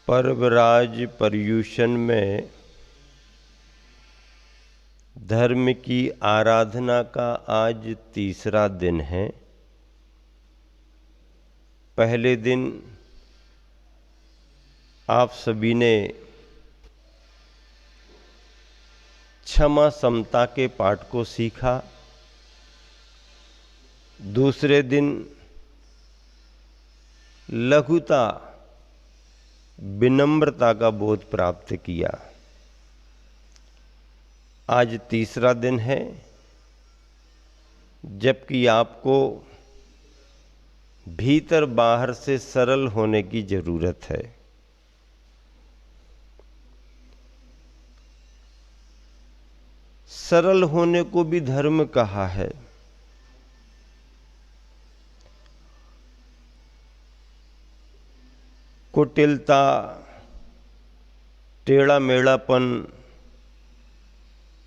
पर्वराज पर्यूषण में धर्म की आराधना का आज तीसरा दिन है। पहले दिन आप सभी ने क्षमा समता के पाठ को सीखा। दूसरे दिन लघुता विनम्रता का बोध प्राप्त किया। आज तीसरा दिन है, जबकि आपको भीतर बाहर से सरल होने की जरूरत है। सरल होने को भी धर्म कहा है। कुटिलता, टेढ़ा मेढ़ापन,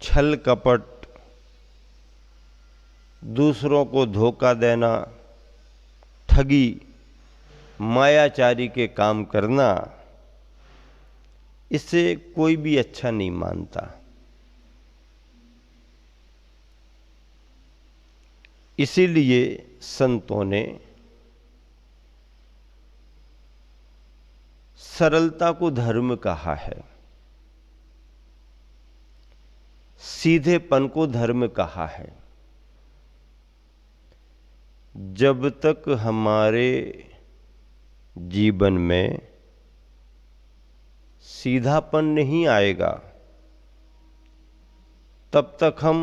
छल कपट, दूसरों को धोखा देना, ठगी, मायाचारी के काम करना, इससे कोई भी अच्छा नहीं मानता। इसीलिए संतों ने सरलता को धर्म कहा है, सीधेपन को धर्म कहा है। जब तक हमारे जीवन में सीधापन नहीं आएगा, तब तक हम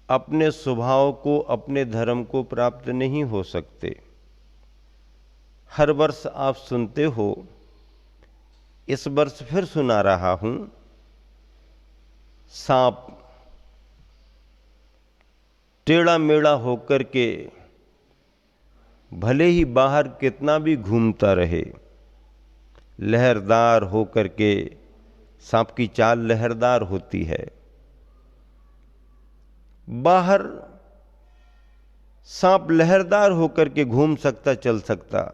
अपने स्वभाव को, अपने धर्म को प्राप्त नहीं हो सकते। हर वर्ष आप सुनते हो, इस वर्ष फिर सुना रहा हूं, सांप टेढ़ा मेढ़ा होकर के भले ही बाहर कितना भी घूमता रहे, लहरदार होकर के, सांप की चाल लहरदार होती है। बाहर सांप लहरदार होकर के घूम सकता, चल सकता,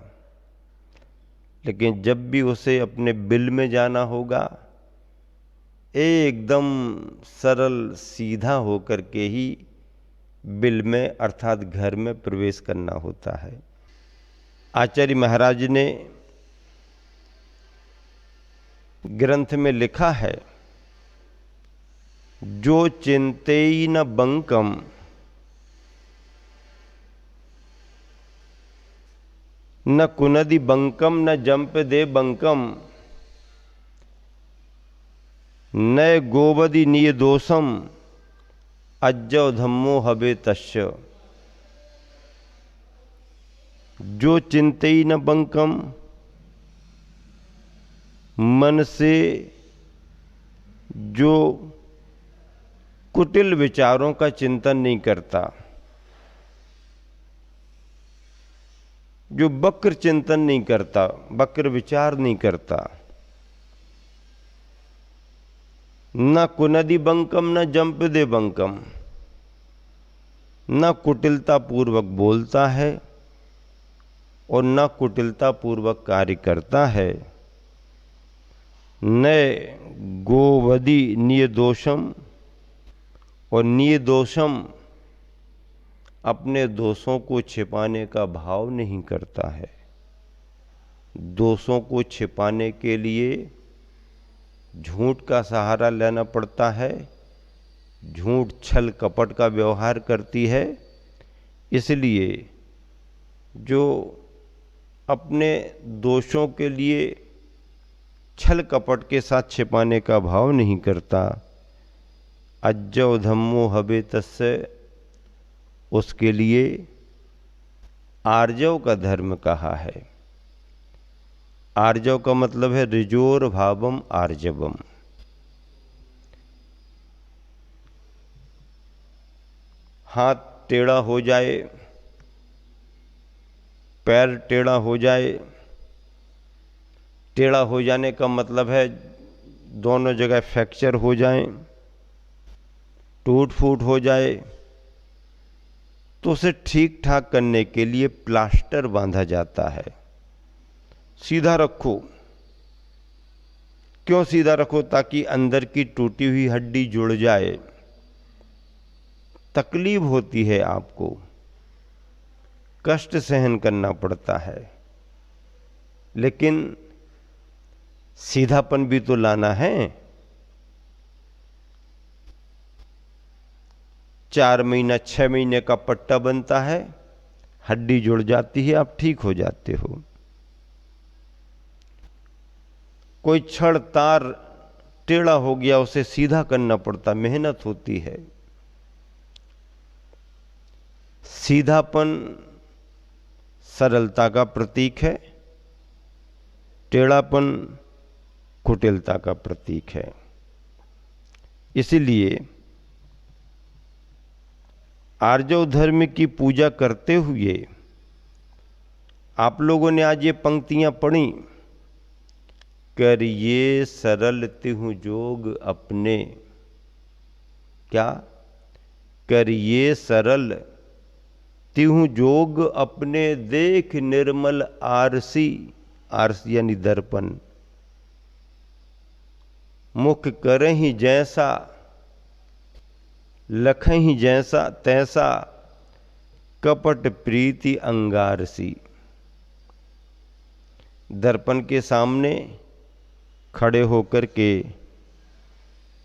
लेकिन जब भी उसे अपने बिल में जाना होगा, एकदम सरल सीधा होकर के ही बिल में अर्थात घर में प्रवेश करना होता है। आचार्य महाराज ने ग्रंथ में लिखा है, जो चिंतेय न बंकम न कुनदि बंकम न जंप दे बंकम न गोवदि निय दोषम अज्जव धम्मो हबे तस्य। जो चिंतेय न बंकम, मन से जो कुटिल विचारों का चिंतन नहीं करता, जो वक्र चिंतन नहीं करता, वक्र विचार नहीं करता, न कुनदि बंकम न जंप दे बंकम, न कुटिलता पूर्वक बोलता है और न कुटिलता पूर्वक कार्य करता है, न गोवदि निय दोषम, और निय दोषम अपने दोषों को छिपाने का भाव नहीं करता है। दोषों को छिपाने के लिए झूठ का सहारा लेना पड़ता है, झूठ छल कपट का व्यवहार करती है। इसलिए जो अपने दोषों के लिए छल कपट के साथ छिपाने का भाव नहीं करता, अज्जव धम्मो हबे तस्य, उसके लिए आर्जव का धर्म कहा है। आर्जव का मतलब है ऋजोर भावम आर्जवम। हाथ टेढ़ा हो जाए, पैर टेढ़ा हो जाए, टेढ़ा हो जाने का मतलब है दोनों जगह फ्रैक्चर हो जाएं, टूट फूट हो जाए, तो उसे ठीक ठाक करने के लिए प्लास्टर बांधा जाता है। सीधा रखो, क्यों सीधा रखो? ताकि अंदर की टूटी हुई हड्डी जुड़ जाए। तकलीफ होती है, आपको कष्ट सहन करना पड़ता है, लेकिन सीधापन भी तो लाना है। 4 महीना 6 महीने का पट्टा बनता है, हड्डी जुड़ जाती है, आप ठीक हो जाते हो। कोई छड़ तार टेढ़ा हो गया, उसे सीधा करना पड़ता, मेहनत होती है। सीधापन सरलता का प्रतीक है, टेढ़ापन कुटिलता का प्रतीक है। इसीलिए आर्जव धर्म की पूजा करते हुए आप लोगों ने आज ये पंक्तियां पढ़ी, करिए सरल तिहु जोग अपने। क्या? करिए सरल तिहु जोग अपने, देख निर्मल आरसी। आरसी यानी दर्पण। मुख करहि जैसा, लखहि जैसा तैसा, कपट प्रीति अंगारसी। दर्पण के सामने खड़े होकर के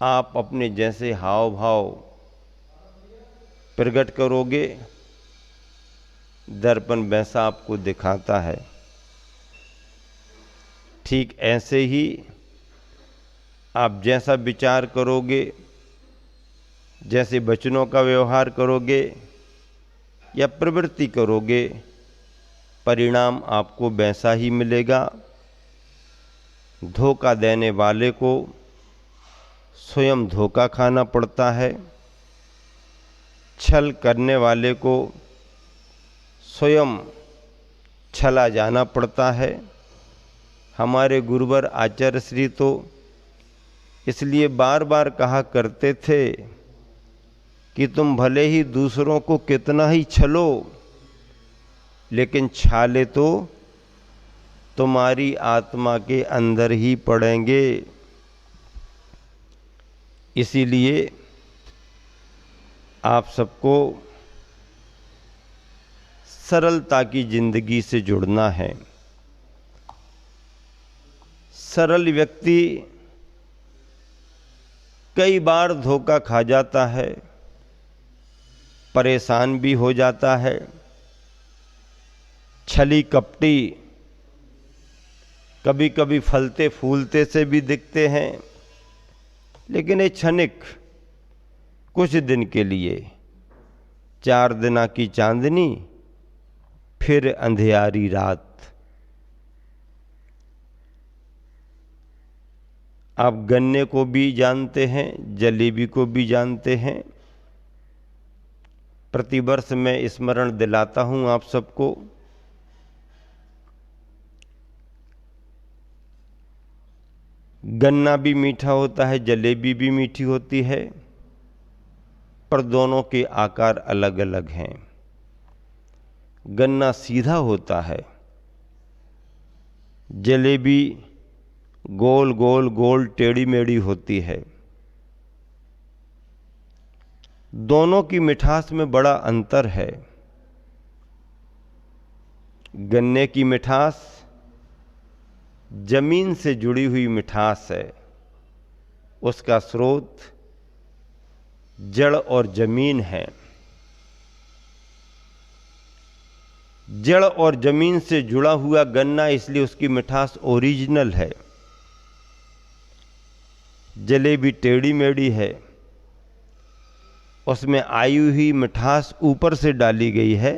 आप अपने जैसे हाव भाव प्रकट करोगे, दर्पण वैसा आपको दिखाता है। ठीक ऐसे ही आप जैसा विचार करोगे, जैसे वचनों का व्यवहार करोगे या प्रवृत्ति करोगे, परिणाम आपको वैसा ही मिलेगा। धोखा देने वाले को स्वयं धोखा खाना पड़ता है, छल करने वाले को स्वयं छला जाना पड़ता है। हमारे गुरुवर आचार्य श्री तो इसलिए बार बार कहा करते थे कि तुम भले ही दूसरों को कितना ही छलो, लेकिन छाले तो तुम्हारी आत्मा के अंदर ही पड़ेंगे। इसीलिए आप सबको सरलता की जिंदगी से जुड़ना है। सरल व्यक्ति कई बार धोखा खा जाता है, परेशान भी हो जाता है, छली कपटी कभी कभी फलते फूलते से भी दिखते हैं, लेकिन ये क्षणिक कुछ दिन के लिए, 4 दिना की चांदनी फिर अंधियारी रात। आप गन्ने को भी जानते हैं, जलेबी को भी जानते हैं। प्रतिवर्ष मैं स्मरण दिलाता हूं आप सबको, गन्ना भी मीठा होता है, जलेबी भी मीठी होती है, पर दोनों के आकार अलग अलग हैं। गन्ना सीधा होता है, जलेबी गोल गोल गोल टेढ़ी मेढ़ी होती है। दोनों की मिठास में बड़ा अंतर है। गन्ने की मिठास जमीन से जुड़ी हुई मिठास है, उसका स्रोत जड़ और जमीन है। जड़ और जमीन से जुड़ा हुआ गन्ना, इसलिए उसकी मिठास ओरिजिनल है। जलेबी टेढ़ी मेढ़ी है, उसमें आई हुई मिठास ऊपर से डाली गई है।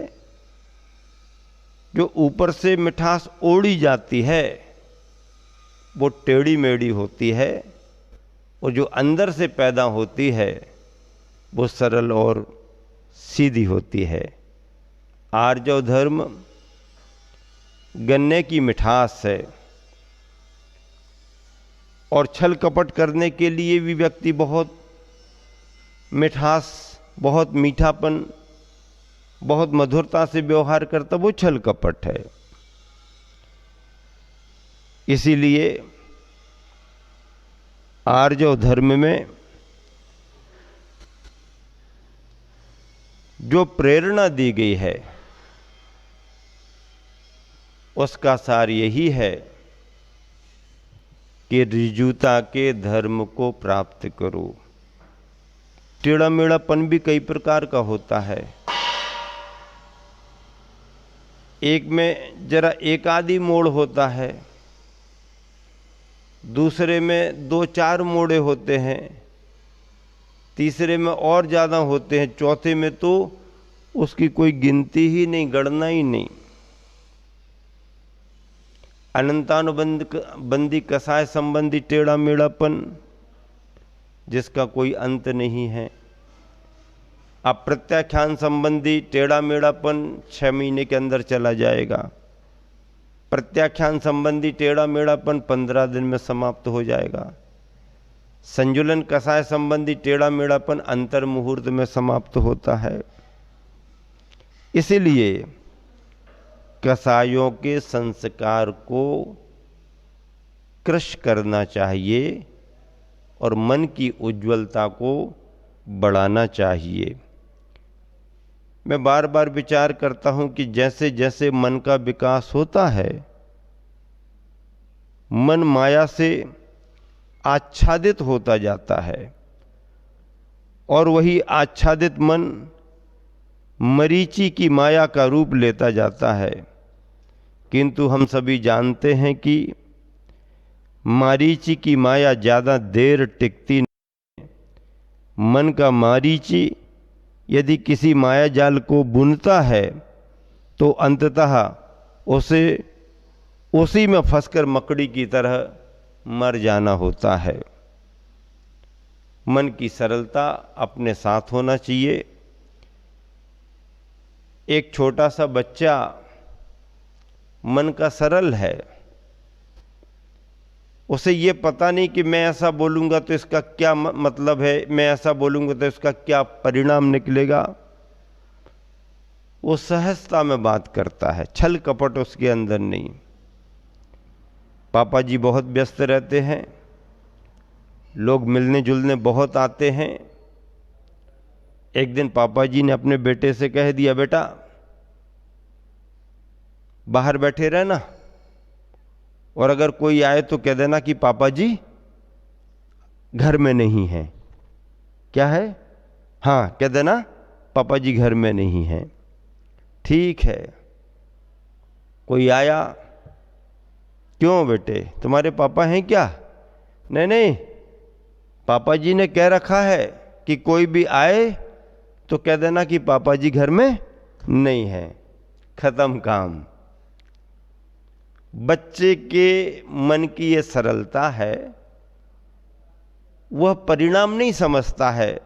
जो ऊपर से मिठास ओढ़ी जाती है वो टेढ़ी मेढ़ी होती है, और जो अंदर से पैदा होती है वो सरल और सीधी होती है। आर्जव धर्म गन्ने की मिठास है, और छल कपट करने के लिए भी व्यक्ति बहुत मिठास, बहुत मीठापन, बहुत मधुरता से व्यवहार करता, वो छल कपट है। इसीलिए आर्जव धर्म में जो प्रेरणा दी गई है उसका सार यही है कि ऋजुता के धर्म को प्राप्त करो। टेढ़ा मेढ़ापन भी कई प्रकार का होता है। एक में जरा एक आधी मोड़ होता है, दूसरे में 2-4 मोड़े होते हैं, तीसरे में और ज़्यादा होते हैं, चौथे में तो उसकी कोई गिनती ही नहीं, गणना ही नहीं। अनंतानुबंधी कसाय संबंधी टेढ़ा मेढ़ापन जिसका कोई अंत नहीं है। अप्रत्याख्यान संबंधी टेढ़ा मेढ़ापन 6 महीने के अंदर चला जाएगा। प्रत्याख्यान संबंधी टेढ़ा मेढ़ापन 15 दिन में समाप्त हो जाएगा। संजुलन कसाय संबंधी टेढ़ा मेढ़ापन अंतर मुहूर्त में समाप्त होता है। इसीलिए कसायों के संस्कार को कृश करना चाहिए और मन की उज्ज्वलता को बढ़ाना चाहिए। मैं बार बार विचार करता हूं कि जैसे जैसे मन का विकास होता है, मन माया से आच्छादित होता जाता है और वही आच्छादित मन मरीचि की माया का रूप लेता जाता है। किंतु हम सभी जानते हैं कि मारीचि की माया ज़्यादा देर टिकती नहीं। मन का मारीचि यदि किसी माया जाल को बुनता है तो अंततः उसे उसी में फंसकर मकड़ी की तरह मर जाना होता है। मन की सरलता अपने साथ होना चाहिए। एक छोटा सा बच्चा मन का सरल है, उसे ये पता नहीं कि मैं ऐसा बोलूंगा तो इसका क्या मतलब है, मैं ऐसा बोलूंगा तो इसका क्या परिणाम निकलेगा। वो सहजता में बात करता है, छल कपट उसके अंदर नहीं। पापा जी बहुत व्यस्त रहते हैं, लोग मिलने जुलने बहुत आते हैं। एक दिन पापा जी ने अपने बेटे से कह दिया, बेटा बाहर बैठे रहना और अगर कोई आए तो कह देना कि पापा जी घर में नहीं है। क्या है? हाँ, कह देना पापा जी घर में नहीं है। ठीक है। कोई आया, क्यों बेटे तुम्हारे पापा हैं क्या? नहीं नहीं, पापा जी ने कह रखा है कि कोई भी आए तो कह देना कि पापा जी घर में नहीं है। खत्म काम। बच्चे के मन की ये सरलता है, वह परिणाम नहीं समझता है,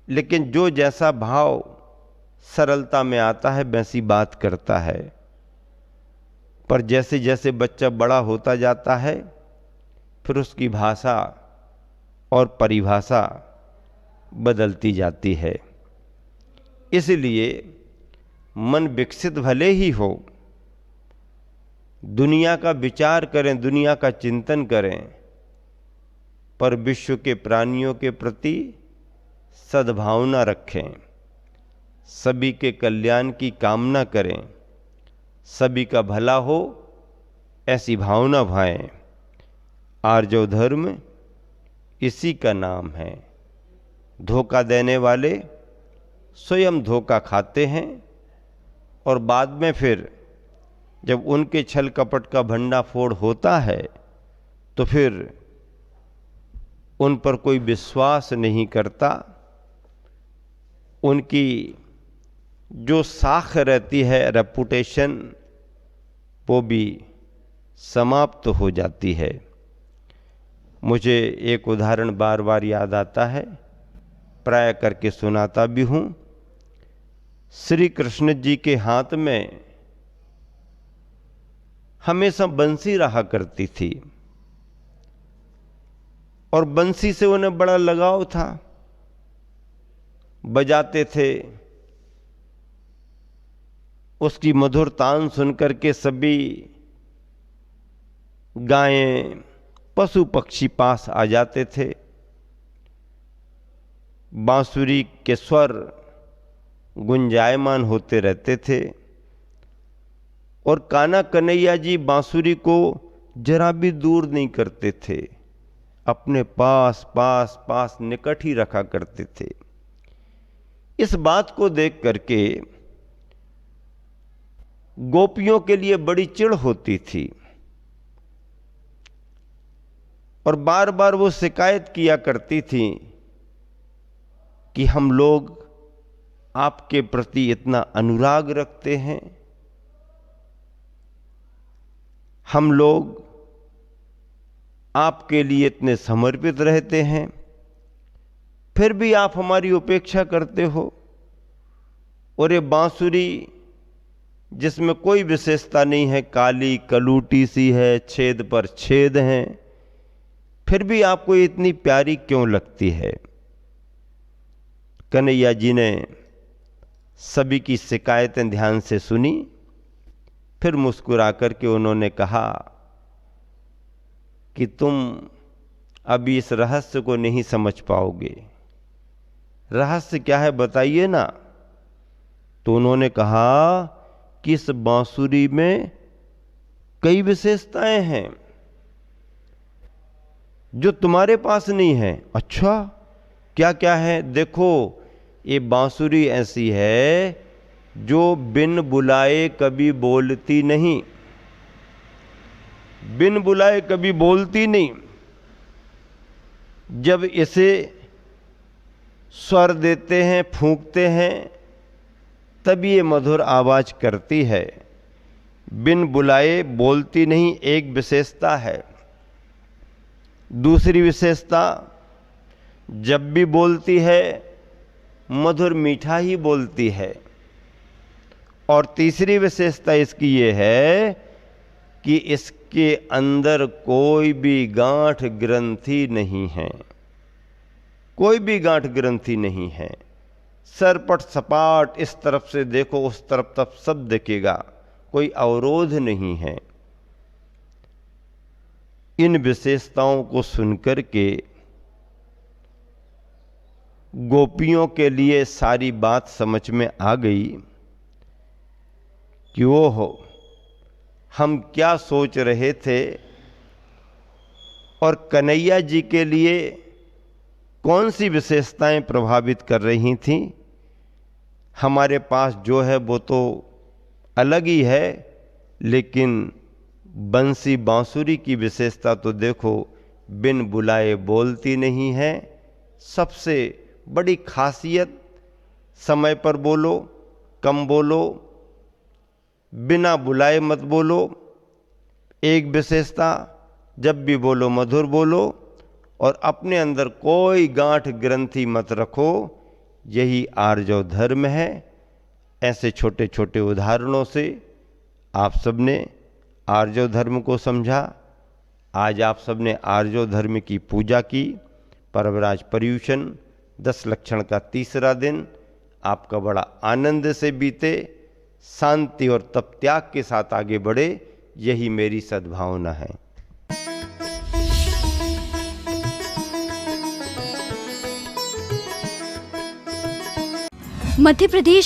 लेकिन जो जैसा भाव सरलता में आता है वैसी बात करता है। पर जैसे जैसे बच्चा बड़ा होता जाता है फिर उसकी भाषा और परिभाषा बदलती जाती है। इसलिए मन विकसित भले ही हो, दुनिया का विचार करें, दुनिया का चिंतन करें, पर विश्व के प्राणियों के प्रति सद्भावना रखें, सभी के कल्याण की कामना करें, सभी का भला हो ऐसी भावना भाएं। आर्जव धर्म इसी का नाम है। धोखा देने वाले स्वयं धोखा खाते हैं और बाद में फिर जब उनके छल कपट का भंडाफोड़ होता है तो फिर उन पर कोई विश्वास नहीं करता। उनकी जो साख रहती है, रेपुटेशन, वो भी समाप्त हो जाती है। मुझे एक उदाहरण बार बार याद आता है, प्राय करके सुनाता भी हूँ। श्री कृष्ण जी के हाथ में हमेशा बंसी रहा करती थी और बंसी से उन्हें बड़ा लगाव था। बजाते थे, उसकी मधुर तान सुनकर के सभी गायें, पशु पक्षी पास आ जाते थे। बांसुरी के स्वर गुंजायमान होते रहते थे और कान्हा कन्हैया जी बांसुरी को जरा भी दूर नहीं करते थे, अपने पास पास पास निकट ही रखा करते थे। इस बात को देख करके गोपियों के लिए बड़ी चिढ़ होती थी और बार बार वो शिकायत किया करती थी कि हम लोग आपके प्रति इतना अनुराग रखते हैं, हम लोग आपके लिए इतने समर्पित रहते हैं, फिर भी आप हमारी उपेक्षा करते हो। और ये बांसुरी जिसमें कोई विशेषता नहीं है, काली कलूटी सी है, छेद पर छेद हैं, फिर भी आपको इतनी प्यारी क्यों लगती है? कन्हैया जी ने सभी की शिकायतें ध्यान से सुनी, फिर मुस्कुरा करके उन्होंने कहा कि तुम अभी इस रहस्य को नहीं समझ पाओगे। रहस्य क्या है बताइए ना। तो उन्होंने कहा कि इस बांसुरी में कई विशेषताएं हैं जो तुम्हारे पास नहीं है। अच्छा, क्या क्या है? देखो, ये बांसुरी ऐसी है जो बिन बुलाए कभी बोलती नहीं, बिन बुलाए कभी बोलती नहीं। जब इसे स्वर देते हैं, फूंकते हैं, तभी ये मधुर आवाज करती है। बिन बुलाए बोलती नहीं, एक विशेषता है। दूसरी विशेषता, जब भी बोलती है मधुर मीठा ही बोलती है। और तीसरी विशेषता इसकी ये है कि इसके अंदर कोई भी गांठ ग्रंथि नहीं है, कोई भी गांठ ग्रंथि नहीं है। सरपट सपाट, इस तरफ से देखो उस तरफ तक सब दिखेगा, कोई अवरोध नहीं है। इन विशेषताओं को सुनकर के गोपियों के लिए सारी बात समझ में आ गई कि वो हो, हम क्या सोच रहे थे और कन्हैया जी के लिए कौन सी विशेषताएं प्रभावित कर रही थीं। हमारे पास जो है वो तो अलग ही है, लेकिन बंसी बांसुरी की विशेषता तो देखो, बिन बुलाए बोलती नहीं है। सबसे बड़ी खासियत, समय पर बोलो, कम बोलो, बिना बुलाए मत बोलो। एक विशेषता, जब भी बोलो मधुर बोलो और अपने अंदर कोई गांठ ग्रंथि मत रखो। यही आर्जव धर्म है। ऐसे छोटे छोटे उदाहरणों से आप सबने आर्जव धर्म को समझा। आज आप सबने आर्जव धर्म की पूजा की। परवराज पर्युषण 10 लक्षण का तीसरा दिन आपका बड़ा आनंद से बीते, शांति और तप त्याग के साथ आगे बढ़े, यही मेरी सद्भावना है। मध्य प्रदेश